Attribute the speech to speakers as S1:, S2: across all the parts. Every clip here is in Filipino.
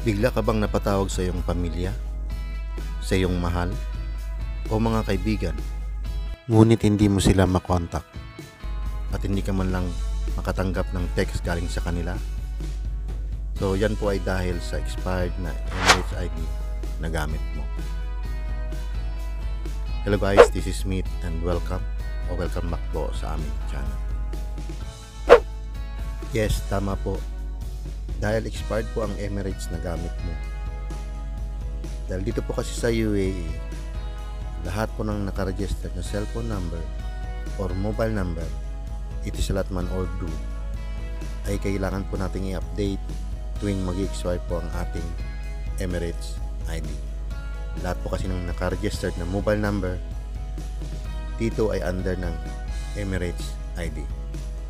S1: Bigla ka bang napatawag sa iyong pamilya, sa iyong mahal, o mga kaibigan, ngunit hindi mo sila makontak at hindi ka man lang makatanggap ng text galing sa kanila? So yan po ay dahil sa expired na Emirates ID na gamit mo. Hello guys, this is Smith and welcome back po sa aming channel. Yes, tama po. Dahil expired po ang Emirates na gamit mo. Dahil dito po kasi sa UAE, lahat po ng nakaregister na cellphone number or mobile number, itisalat man or do, ay kailangan po nating i-update tuwing mag-expire po ang ating Emirates ID. Lahat po kasi ng nakaregistered na mobile number dito ay under ng Emirates ID.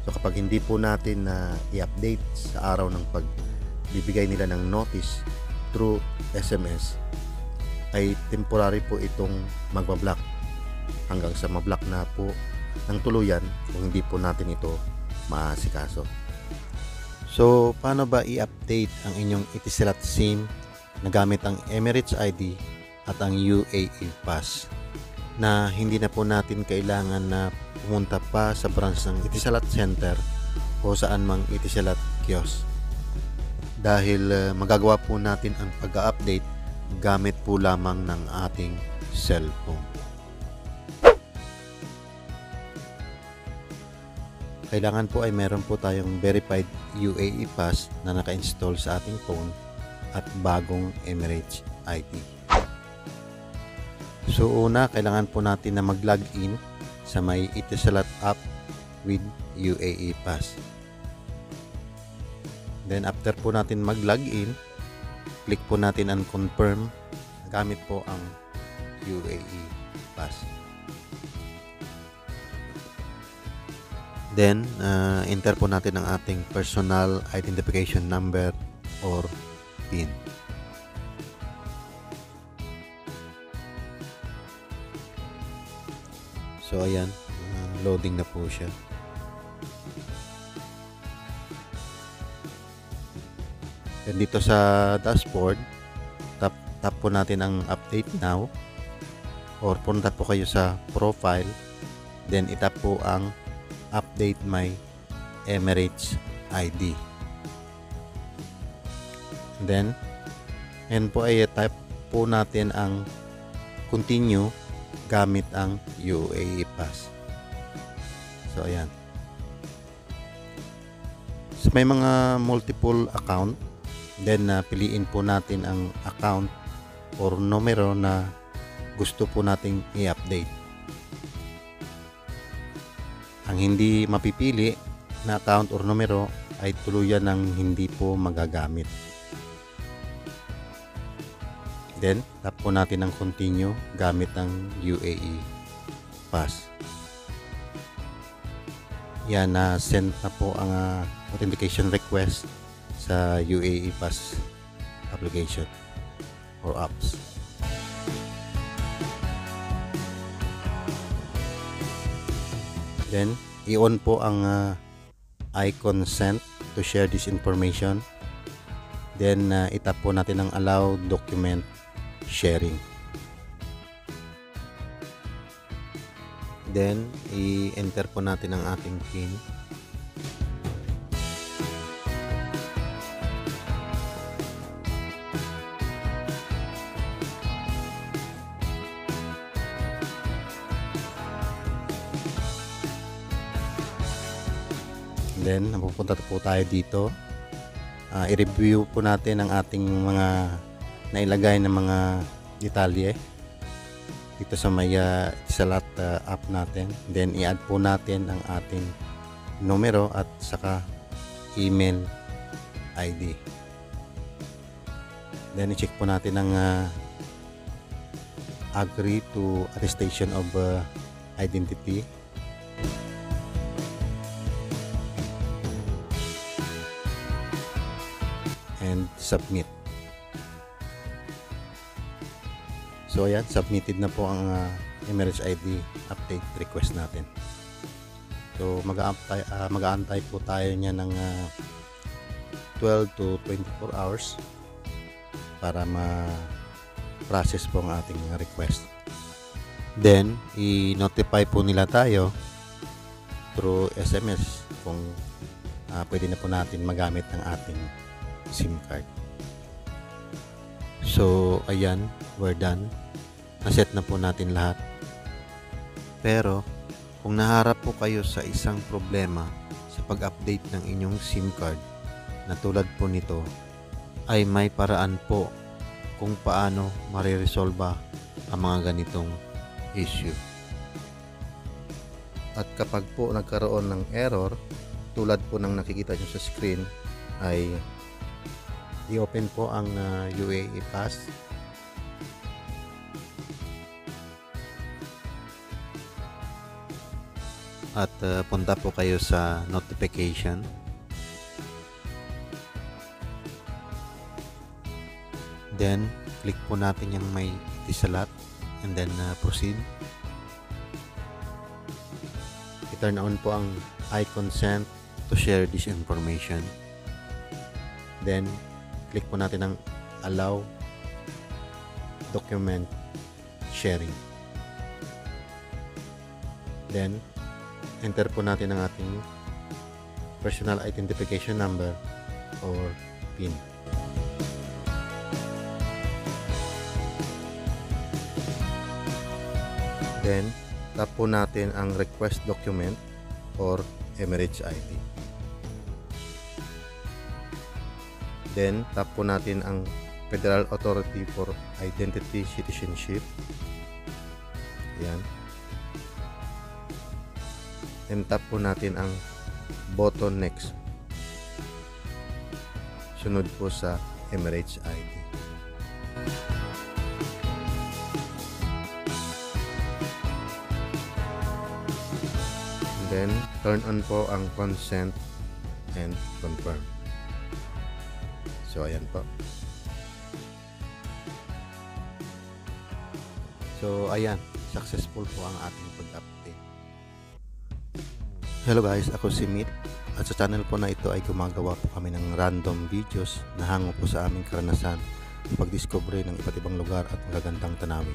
S1: So kapag hindi po natin na i-update sa araw ng pagbibigay nila ng notice through SMS, ay temporary po itong magbablock hanggang sa mablock na po ng tuluyan kung hindi po natin ito maasikaso. So paano ba i-update ang inyong Etisalat SIM na gamit ang Emirates ID at ang UAE Pass na hindi na po natin kailangan na pumunta pa sa branch ng Etisalat Center o saan mang Etisalat Kiosk, dahil magagawa po natin ang pag-update gamit po lamang ng ating cellphone. Kailangan po ay meron po tayong verified UAE Pass na naka-install sa ating phone at bagong Emirates ID. So una, kailangan po natin na mag-login sa may Etisalat app with UAE Pass. Then after po natin mag-login, click po natin ang confirm gamit po ang UAE Pass. Then enter po natin ang ating personal identification number or PIN. So ayan, loading na po siya. Then dito sa dashboard, tap po natin ang update now, or punta po kayo sa profile, then itap po ang update my Emirates ID. Then and po ay type po natin ang continue gamit ang UAE Pass. So ayan. So, may mga multiple account, then piliin po natin ang account or numero na gusto po nating i-update. Ang hindi mapipili na account or numero ay tuluyan ng hindi po magagamit. Then tap po natin ang continue gamit ang UAE Pass. Yan, send na po ang authentication request sa UAE Pass application or apps. Then i-on po ang I consent to share this information. Then itap po natin ang allow document sharing. Then i-enter po natin ang ating PIN. Then napupunta po tayo dito. I-review po natin ang ating mga nailagay na mga detalye dito sa may Etisalat app natin. Then i-add po natin ang ating numero at saka email ID. Then i-check po natin ang agree to attestation of identity. And submit. So ayan, submitted na po ang Emirates ID update request natin. So mag-aantay po tayo niya ng 12 to 24 hours para ma-process po ang ating request. Then, i-notify po nila tayo through SMS kung pwede na po natin magamit ang ating SIM card. So, ayan, we're done. Naset na po natin lahat. Pero, kung naharap po kayo sa isang problema sa pag-update ng inyong SIM card na tulad po nito, ay may paraan po kung paano mariresolba ang mga ganitong issue. At kapag po nagkaroon ng error, tulad po ng nakikita nyo sa screen, ay i-open po ang UAE Pass. At punta po kayo sa notification. Then, click po natin yung may itisalat and then proceed. I-turn on po ang I consent to share this information. Then, click po natin ang allow document sharing. Then, enter po natin ang ating personal identification number or PIN. Then, tap po natin ang request document or Emirates ID. Then, tap po natin ang Federal Authority for Identity Citizenship. Ayan. Then, tap po natin ang button next. Sunod po sa Emirates ID. Then, turn on po ang consent and confirm. So, ayan po. So, ayan. Successful po ang ating pag-update. Hello guys, ako si Meet. At sa channel po na ito ay gumagawa po kami ng random videos na hango po sa aming karanasan sa pagdiscover ng iba't ibang lugar at magagandang tanawin.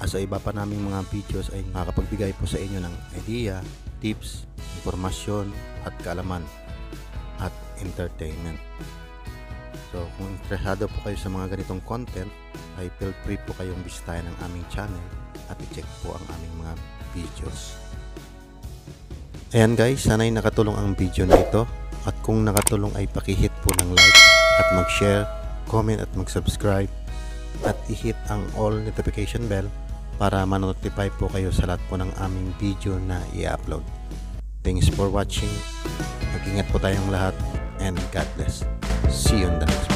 S1: At sa iba pa naming mga videos ay nakakapagbigay po sa inyo ng idea, tips, impormasyon at kaalaman at entertainment. So kung interesado po kayo sa mga ganitong content ay feel free po kayong bisitahin ang aming channel at i-check po ang aming mga videos. Ayan guys, sana'y nakatulong ang video na ito at kung nakatulong ay pakihit po ng like at mag-share, comment at mag-subscribe at i-hit ang all notification bell para ma-notify po kayo sa lahat po ng aming video na i-upload. Thanks for watching. Mag-ingat po tayong lahat and God bless. See you on the next one.